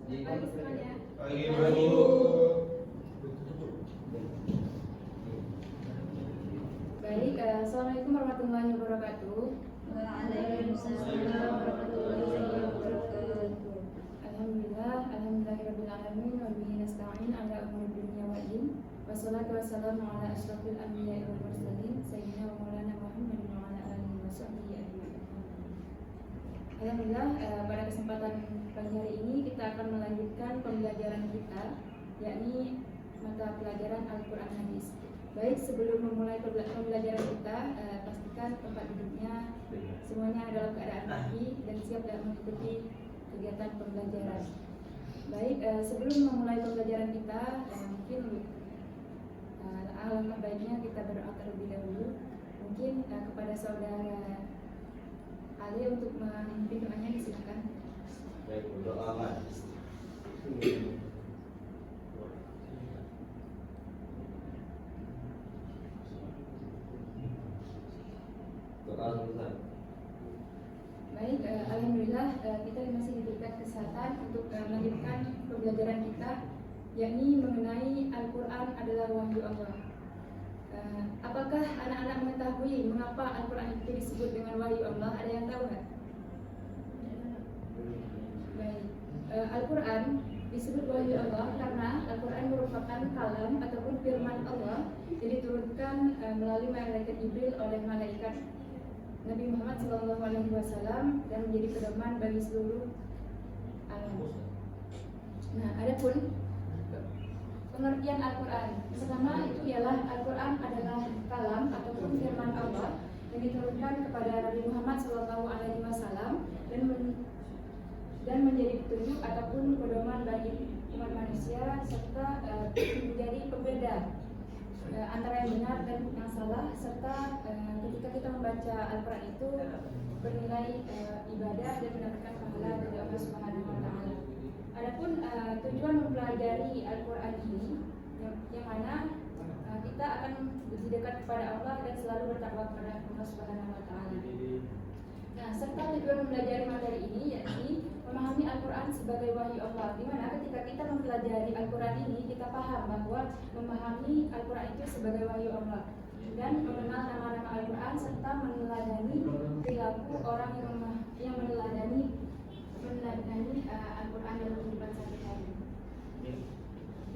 Pagi semuanya. Pagi Bu. Baik, Assalamualaikum warahmatullahi wabarakatuh. Waalaikumsalam warahmatullahi wabarakatuh. Alhamdulillahirabbil alamin wa bihi nasta'in ala umuri dunya wad din. Wassalatu wassalamu ala asyrofil anbiya'i wal mursalin sayyidina wa maulana Muhammadin wa ala alihi wa sahbihi ajma'in. Alhamdulillah, pada kesempatan pagi hari ini kita akan melanjutkan pembelajaran kita, yakni mata pelajaran Al-Quran Hadis. Baik, sebelum memulai pembelajaran kita, pastikan tempat duduknya semuanya dalam keadaan rapi dan siap dalam mengikuti kegiatan pembelajaran. Baik, sebelum memulai pembelajaran kita, mungkin alangkah baiknya kita berdoa terlebih dahulu. Mungkin kepada saudara Ali untuk memimpin doanya, disilakan. Baik, berdoa Mas. Doa Ustaz. Baik, alhamdulillah kita masih diberikan kesempatan untuk melanjutkan pembelajaran kita, yakni mengenai Al-Quran adalah wahyu Allah. Apakah anak-anak mengetahui mengapa Al-Quran itu disebut dengan wahyu Allah? Ada yang tahu nggak? Baik, Al-Quran disebut wahyu Allah karena Al-Quran merupakan kalam ataupun firman Allah yang diturunkan melalui malaikat Jibril oleh malaikat Nabi Muhammad SAW dan menjadi pedoman bagi seluruh alam. Nah, adapun pengertian Al-Quran, pertama itu ialah Al-Quran adalah kalam ataupun firman Allah yang diturunkan kepada Nabi Muhammad SAW dan menjadi petunjuk ataupun pedoman bagi umat manusia serta menjadi pembeda antara yang benar dan yang salah, serta ketika kita membaca Al-Quran itu bernilai ibadah dan mendapatkan pahala dari Allah Subhanahu wa Ta'ala. Adapun tujuan mempelajari Al-Quran ini yang mana kita akan lebih dekat kepada Allah dan selalu bertakwa kepada Allah Subhanahu wa Ta'ala. Nah, serta tujuan mempelajari materi ini yakni memahami Al-Quran sebagai wahyu Allah, di mana ketika kita mempelajari Al-Quran ini kita paham bahwa memahami Al-Quran itu sebagai wahyu Allah dan mengenal nama-nama Al-Quran serta meneladani perilaku orang yang meneladani Al-Quran dalam kehidupan sehari-hari.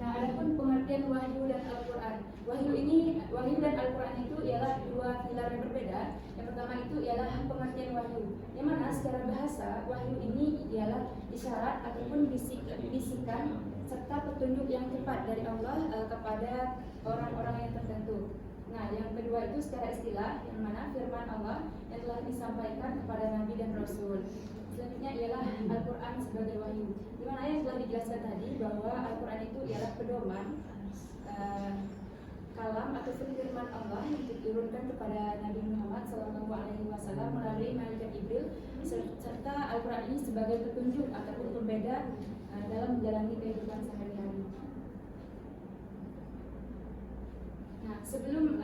Nah, adapun pengertian wahyu dan Al-Quran. Wahyu dan Al-Quran itu ialah dua pilar yang berbeda. Yang pertama itu ialah pengertian wahyu, yang mana secara bahasa wahyu ini ialah isyarat ataupun bisikan serta petunjuk yang tepat dari Allah kepada orang-orang yang tertentu. Nah, yang kedua itu secara istilah, yang mana firman Allah yang telah disampaikan kepada Nabi dan Rasul. Selanjutnya ialah Al-Quran sebagai wahyu, di mana yang telah dijelaskan tadi bahwa Al-Quran itu ialah pedoman kalam atau firman Allah yang diturunkan kepada Nabi Muhammad SAW melalui malaikat Jibril, serta Al-Quran ini sebagai petunjuk ataupun pembeda dalam menjalani kehidupan sehari-hari. Nah, sebelum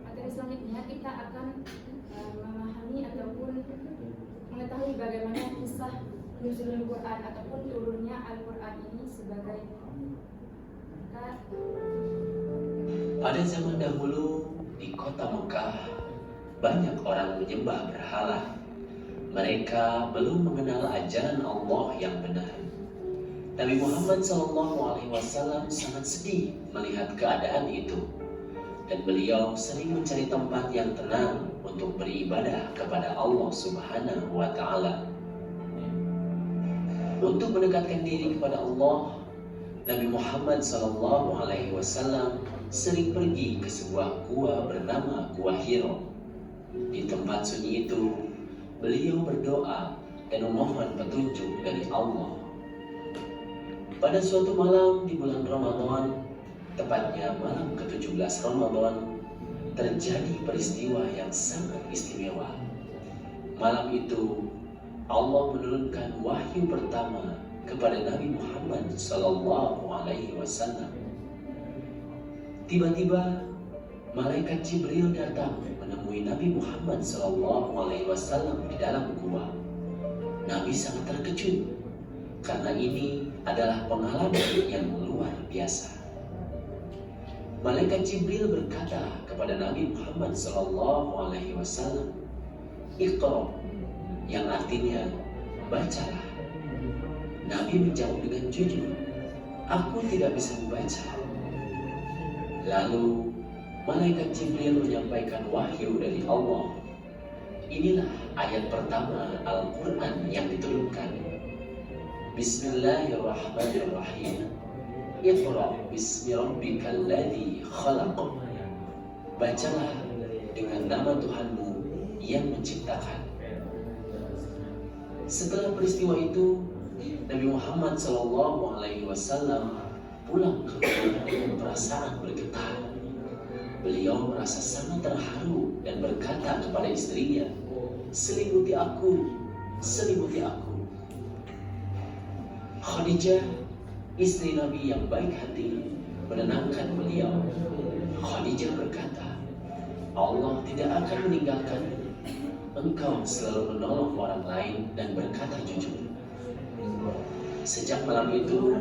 materi selanjutnya kita akan memahami ataupun mengetahui bagaimana kisah nuzulul Quran ataupun turunnya Al-Quran ini sebagai Pada zaman dahulu di kota Mekah banyak orang menyembah berhala. Mereka belum mengenal ajaran Allah yang benar. Nabi Muhammad SAW sangat sedih melihat keadaan itu, dan beliau sering mencari tempat yang tenang untuk beribadah kepada Allah Subhanahu wa Ta'ala. Untuk mendekatkan diri kepada Allah, Nabi Muhammad SAW sering pergi ke sebuah gua bernama Gua Hiro. Di tempat sunyi itu, beliau berdoa dan memohon petunjuk dari Allah. Pada suatu malam di bulan Ramadan, tepatnya malam ke-17 Ramadan, terjadi peristiwa yang sangat istimewa. Malam itu, Allah menurunkan wahyu pertama kepada Nabi Muhammad SAW. Tiba-tiba malaikat Jibril datang menemui Nabi Muhammad SAW di dalam gua. Nabi sangat terkejut karena ini adalah pengalaman yang luar biasa. Malaikat Jibril berkata kepada Nabi Muhammad SAW, "Iqra," yang artinya bacalah. Nabi menjawab dengan jujur, "Aku tidak bisa membaca." Lalu malaikat Jibril menyampaikan wahyu dari Allah. Inilah ayat pertama Al-Quran yang diturunkan. Bismillahirrahmanirrahim. Iqra bismi rabbikal ladzi khalaq. Bacalah dengan nama Tuhanmu yang menciptakan. Setelah peristiwa itu, Nabi Muhammad SAW pulang ke rumah dengan perasaan bergetar. Beliau merasa sangat terharu dan berkata kepada istrinya, "Selimuti aku, selimuti aku." Khadijah, istri Nabi yang baik hati, menenangkan beliau. Khadijah berkata, "Allah tidak akan meninggalkan engkau, selalu menolong orang lain dan berkata jujur." Sejak malam itu,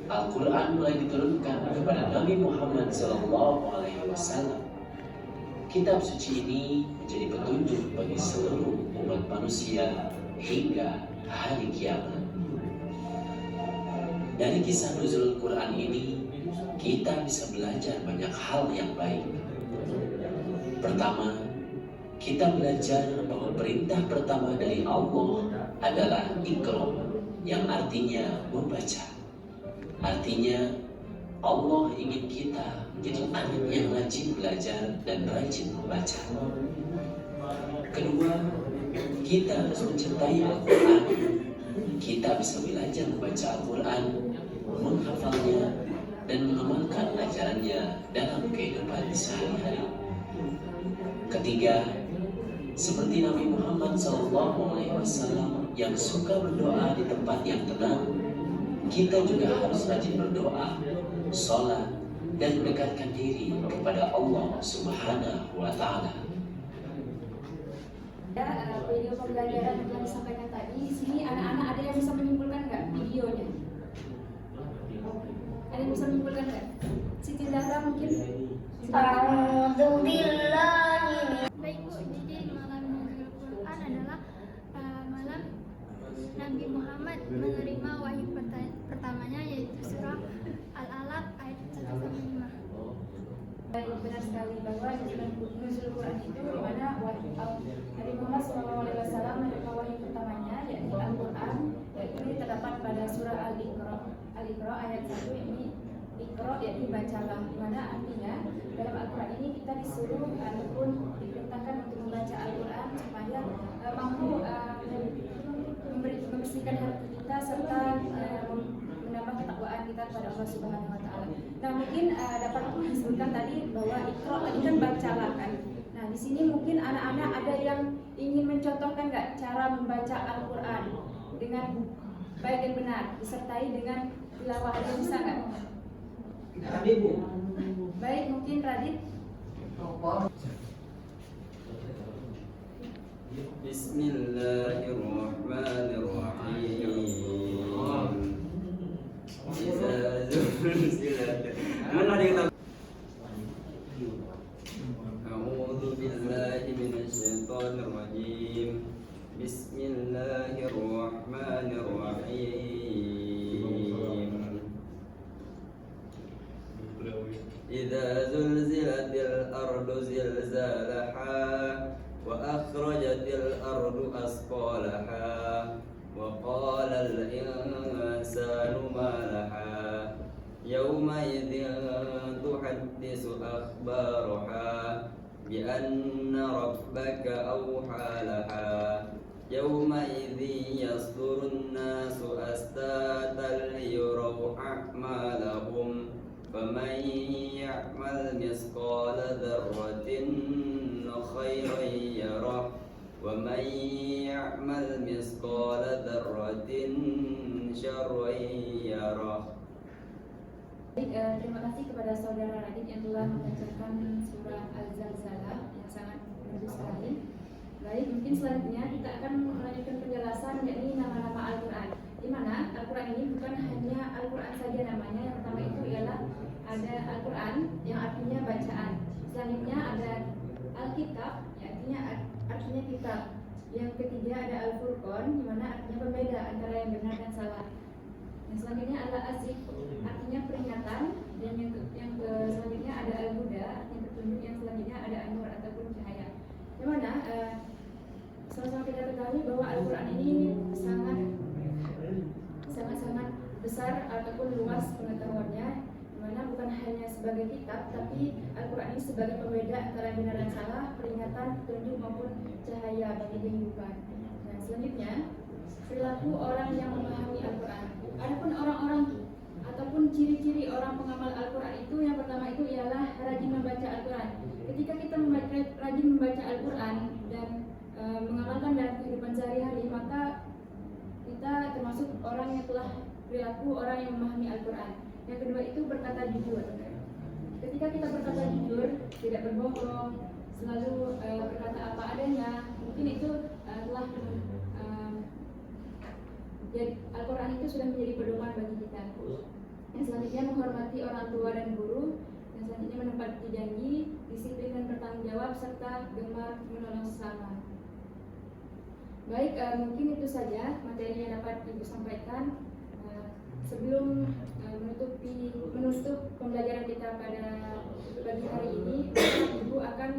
Al-Quran mulai diturunkan kepada Nabi Muhammad SAW. Kitab suci ini menjadi petunjuk bagi seluruh umat manusia hingga hari kiamat. Dari kisah nuzul Quran ini, kita bisa belajar banyak hal yang baik. Pertama, kita belajar bahwa perintah pertama dari Allah adalah Iqra, yang artinya membaca. Artinya, Allah ingin kita menjadi anak yang rajin belajar dan rajin membaca. Kedua, kita harus mencintai Al-Quran. Kita bisa belajar membaca Al-Quran, menghafalnya, dan mengamalkan ajarannya dalam kehidupan sehari-hari. Ketiga, seperti Nabi Muhammad SAW yang suka berdoa di tempat yang tenang, kita juga harus rajin berdoa, sholat, dan mendekatkan diri kepada Allah Subhanahu wa Ta'ala. Video pembelajaran yang disampaikan tadi, di sini anak-anak ada yang bisa menyimpulkan nggak videonya? Ada yang bisa menyimpulkan nggak? Siti Zahra mungkin? Baik Bu, jadi malam nuzul Quran adalah malam Nabi Muhammad menerima wahyu pertamanya, yaitu surah Al-Alaq ayat 1-5. Baik, benar sekali bahwa nuzul Quran itu di mana Nabi Muhammad SAW menerima wahyu pertamanya, yakni Al-Quran, yaitu terdapat pada surah Al-Iqra ayat 1, yakni Iqra, yakni bacalah, di mana artinya dalam Al-Quran ini kita disuruh ataupun diperintahkan untuk membaca Al-Quran supaya mampu membersihkan hati kita serta menambah ketakwaan kita kepada Allah Subhanahu wa Ta'ala. Nah, mungkin dapat disebutkan tadi bahwa Iqra tadi kan bacalah kan. Nah, di sini mungkin anak-anak ada yang ingin mencontohkan nggak cara membaca Al-Quran dengan baik dan benar, disertai dengan tilawah, bisa nggak? Baik, mungkin Radit. Bismillahirrahmanirrahim. Mana dia? A'udzu billahi minasyaitonir rajim. Bismillahirrahmanirrahim. Idza zulzilatil ardu zilzalaha wa akhrajatil ardu asqalaha wa qala al insanu ma laha yawma idzin tuhaddisu akhbaraha bi anna rabbaka awha laha yawma idzin yasdurun nasu astatan liyuraw a'malahum faman ya'mal misqala dzarratin khairan yarah wa man ya'mal misqala dzarratin syarran yarah. Terima kasih kepada saudara Radit yang telah membacakan surah Al-Zalzalah yang sangat bagus sekali. Baik, mungkin selanjutnya kita akan melanjutkan penjelasan yakni nama-nama Al-Quran, di mana Al-Quran Alkitab, ya, artinya kitab. Yang ketiga ada Al-Furqan, di mana artinya pembeda antara yang benar dan salah. Yang selanjutnya ada Azik, artinya peringatan, dan yang selanjutnya ada Al-Huda, artinya petunjuk. Yang selanjutnya ada An-Nur ataupun cahaya. Yang mana sama-sama kita ketahui bahwa Al-Quran ini sangat besar ataupun luas pengetahuannya, di mana bukan hanya sebagai kitab, tapi Al-Quran ini sebagai pembeda antara benar dan salah, peringatan, petunjuk maupun cahaya bagi kehidupan. Nah, selanjutnya perilaku orang yang memahami Al-Quran. Adapun orang-orang ataupun ciri-ciri orang pengamal Al-Quran itu, yang pertama itu ialah rajin membaca Al-Quran. Ketika kita rajin membaca Al-Quran dan mengamalkan dalam kehidupan sehari-hari, maka kita termasuk orang yang telah perilaku orang yang memahami Al-Quran. Yang kedua itu berkata jujur. Ketika kita berkata jujur, tidak berbohong, selalu berkata apa adanya, mungkin itu telah jadi Al-Quran itu sudah menjadi pedoman bagi kita. Yang selanjutnya menghormati orang tua dan guru. Yang selanjutnya menepati janji, disiplin dan bertanggung jawab, serta gemar menolong sesama. Baik, mungkin itu saja materi yang dapat Ibu sampaikan. Sebelum menutup pembelajaran kita pada pagi hari ini, Ibu akan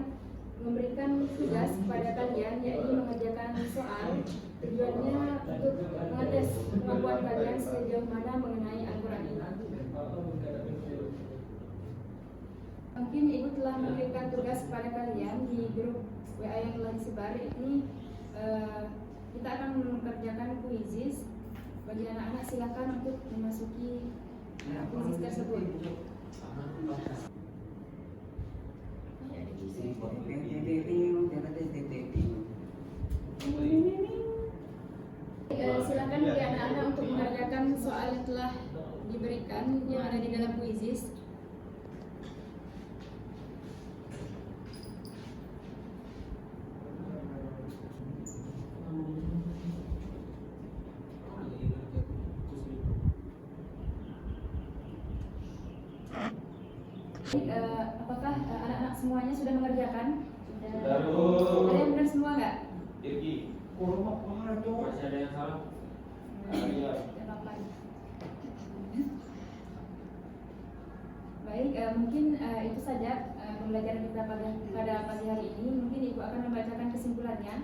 memberikan tugas kepada kalian, yaitu mengerjakan soal. Tujuannya untuk mengetes kemampuan kalian sejauh mana mengenai Al-Quran ini. Mungkin Ibu telah memberikan tugas kepada kalian di grup WA yang telah disebar ini. Kita akan mengerjakan kuisis. Bagi anak-anak silakan untuk memasuki kuisis tersebut. Silakan bagi anak-anak untuk mengerjakan soal yang telah diberikan yang ada di dalam kuisis. Apakah anak-anak semuanya sudah mengerjakan? Sudah. Ada yang benar semua nggak? Masih ada yang salah? Tidak apa-apa. Baik, mungkin itu saja pembelajaran kita pada pagi hari ini. Mungkin Ibu akan membacakan kesimpulannya,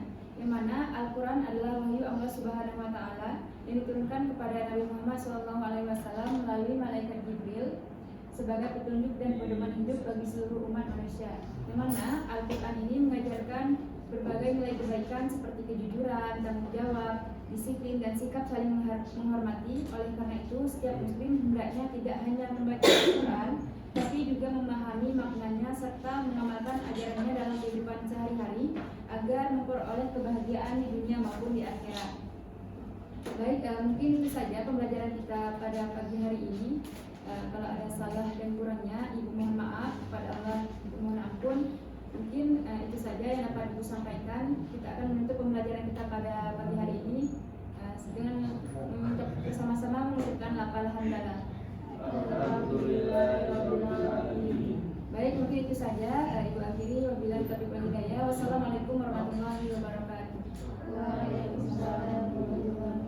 yang mana Al-Quran adalah wahyu Allah Subhanahu Wa Taala yang diturunkan kepada Nabi Muhammad SAW melalui malaikat Jibril sebagai petunjuk dan pedoman hidup bagi seluruh umat manusia. Di mana Al-Quran ini mengajarkan berbagai nilai kebaikan seperti kejujuran, tanggung jawab, disiplin, dan sikap saling menghormati. Oleh karena itu, setiap muslim hendaknya tidak hanya membaca Al-Quran, tapi juga memahami maknanya serta mengamalkan ajarannya dalam kehidupan sehari-hari agar memperoleh kebahagiaan di dunia maupun di akhirat. Baik, mungkin itu saja pembelajaran kita pada pagi hari ini. Kalau ada salah dan kurangnya, Ibu mohon maaf, kepada Allah Ibu mohon ampun. Mungkin itu saja yang dapat Ibu sampaikan. Kita akan menutup pembelajaran kita pada pagi hari ini dengan bersama-sama mengucapkan lafal hamdalah. Baik, mungkin itu saja Ibu akhiri. Wabillahi taufiq wal hidayah. Wassalamualaikum warahmatullahi wabarakatuh. Waalaikumsalam warahmatullahi wabarakatuh.